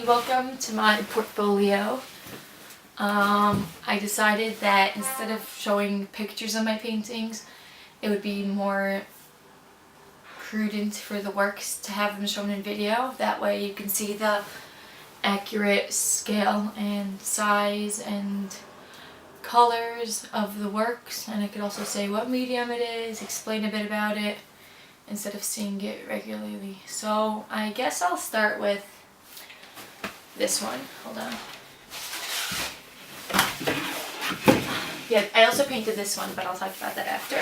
welcome to my portfolio. I decided that instead of showing pictures of my paintings, it would be more prudent for the works to have them shown in video. That way you can see the accurate scale and size and colors of the works, and I could also say what medium it is, explain a bit about it, instead of seeing it regularly. So I guess I'll start with this one. Hold on. Yeah, I also painted this one, but I'll talk about that after.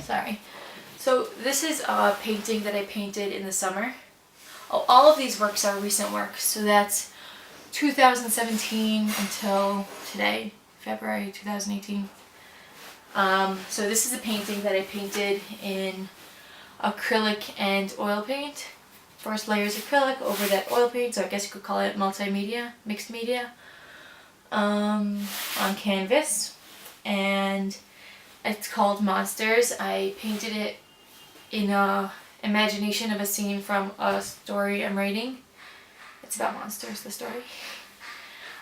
Sorry. So this is a painting that I painted in the summer. Oh, all of these works are recent works, so that's 2017 until today, February 2018. So this is a painting that I painted in acrylic and oil paint. First layers acrylic over that oil paint, so I guess you could call it multimedia, mixed media, on canvas. And it's called Monsters. I painted it in a imagination of a scene from a story I'm writing. It's about monsters, the story.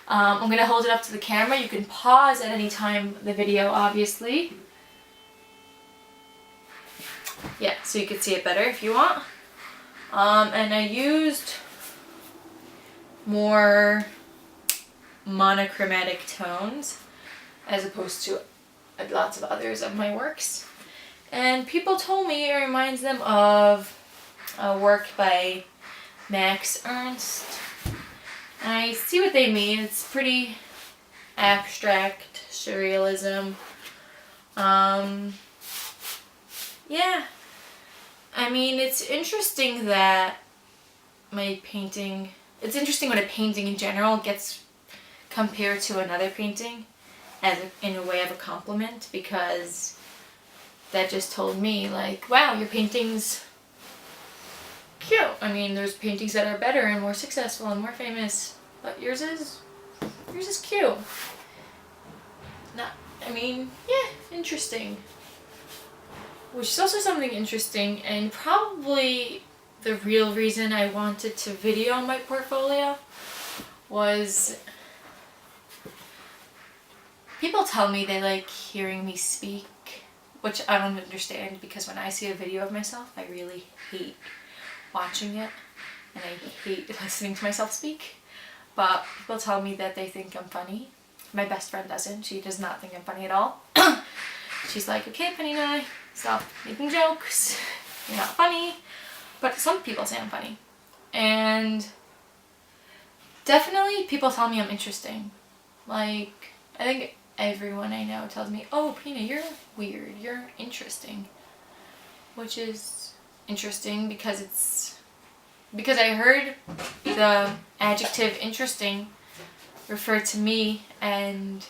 I'm going to hold it up to the camera. You can pause at any time the video, obviously. Yeah, so you can see it better if you want. And I used more monochromatic tones as opposed to lots of others of my works. And people told me it reminds them of a work by Max Ernst. And I see what they mean. It's pretty abstract surrealism. Yeah. I mean, it's interesting that it's interesting when a painting in general gets compared to another painting in a way of a compliment, because that just told me, like, wow, your painting's cute. I mean, there's paintings that are better and more successful and more famous, but yours is cute. Interesting. Which is also something interesting, and probably the real reason I wanted to video my portfolio was people tell me they like hearing me speak, which I don't understand, because when I see a video of myself, I really hate watching it, and I hate listening to myself speak. But people tell me that they think I'm funny. My best friend doesn't. She does not think I'm funny at all. She's like, okay, Penina, stop making jokes. You're not funny. But some people say I'm funny. And definitely people tell me I'm interesting. Like, I think everyone I know tells me, oh, Pina, you're weird. You're interesting. Which is interesting because I heard the adjective interesting referred to me, and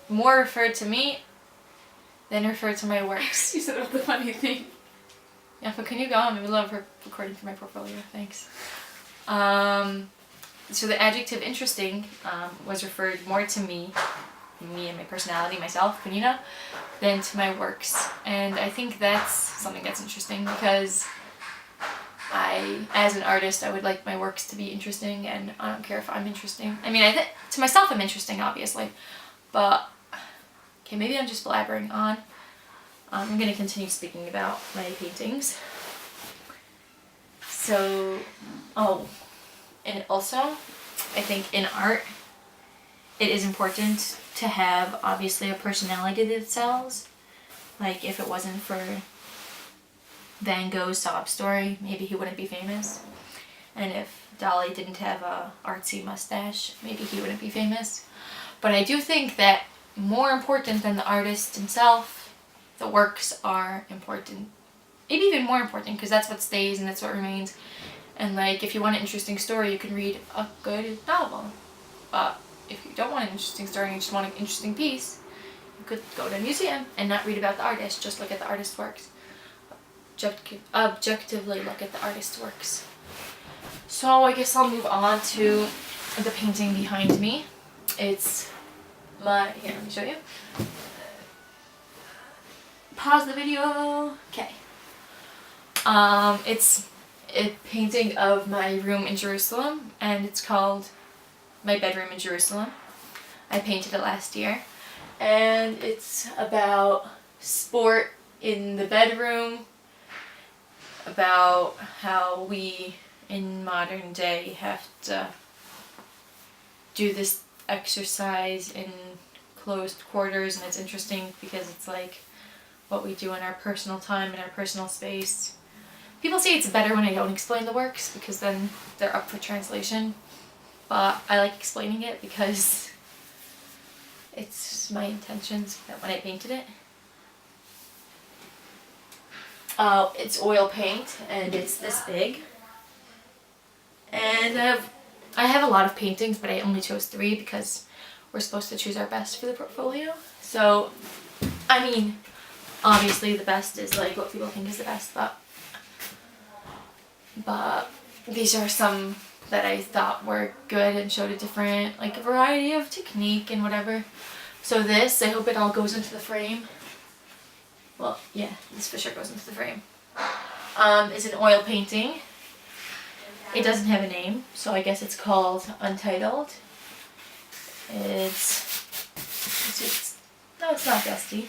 more referred to me than referred to my works. You said all the funny thing. Yeah, but can you go? I'm in the middle of recording for my portfolio. Thanks. So the adjective interesting was referred more to me and my personality, myself, Penina, than to my works. And I think that's something that's interesting, because as an artist, I would like my works to be interesting, and I don't care if I'm interesting. I mean, to myself I'm interesting, obviously, but okay, maybe I'm just blabbering on. I'm going to continue speaking about my paintings. So, and also, I think in art, it is important to have, obviously, a personality that sells. Like, if it wasn't for Van Gogh's sob story, maybe he wouldn't be famous. And if Dali didn't have a artsy mustache, maybe he wouldn't be famous. But I do think that more important than the artist himself, the works are important. Maybe even more important, because that's what stays and that's what remains. And like, if you want an interesting story, you can read a good novel. But if you don't want an interesting story and you just want an interesting piece, you could go to a museum and not read about the artist, just look at the artist's works. Objectively look at the artist's works. So I guess I'll move on to the painting behind me. It's here, let me show you. Pause the video. Okay. It's a painting of my room in Jerusalem, and it's called My Bedroom in Jerusalem. I painted it last year, and it's about sport in the bedroom, about how we in modern day have to do this exercise in closed quarters, and it's interesting because it's like what we do in our personal time, in our personal space. People say it's better when I don't explain the works because then they're up for translation, but I like explaining it because it's my intentions that when I painted it. It's oil paint and it's this big. And I have a lot of paintings, but I only chose 3 because we're supposed to choose our best for the portfolio. So, I mean, obviously the best is like what people think is the best, but these are some that I thought were good and showed a different, like a variety of technique and whatever. So this, I hope it all goes into the frame. Well, yeah, this for sure goes into the frame. Is an oil painting. It doesn't have a name, so I guess it's called Untitled. No, it's not dusty.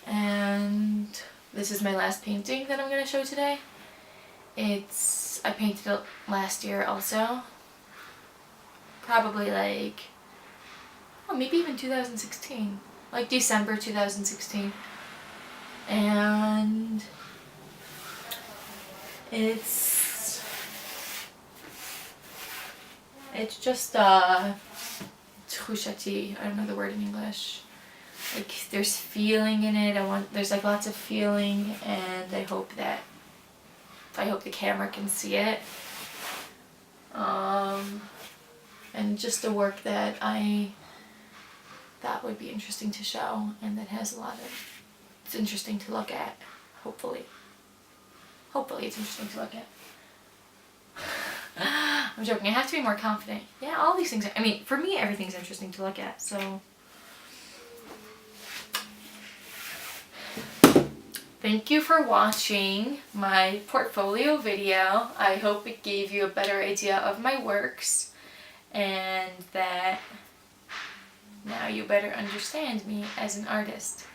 And this is my last painting that I'm going to show today. I painted it last year also. Probably like, oh, maybe even 2016. Like December 2016. And it's just tchushati. I don't know the word in English. Like there's feeling in it. There's like lots of feeling, and I hope the camera can see it. And just a work that I thought would be interesting to show, and that has it's interesting to look at, hopefully. Hopefully it's interesting to look at. I'm joking, I have to be more confident. Yeah, all these things, for me everything's interesting to look at, so. Thank you for watching my portfolio video. I hope it gave you a better idea of my works, and that now you better understand me as an artist.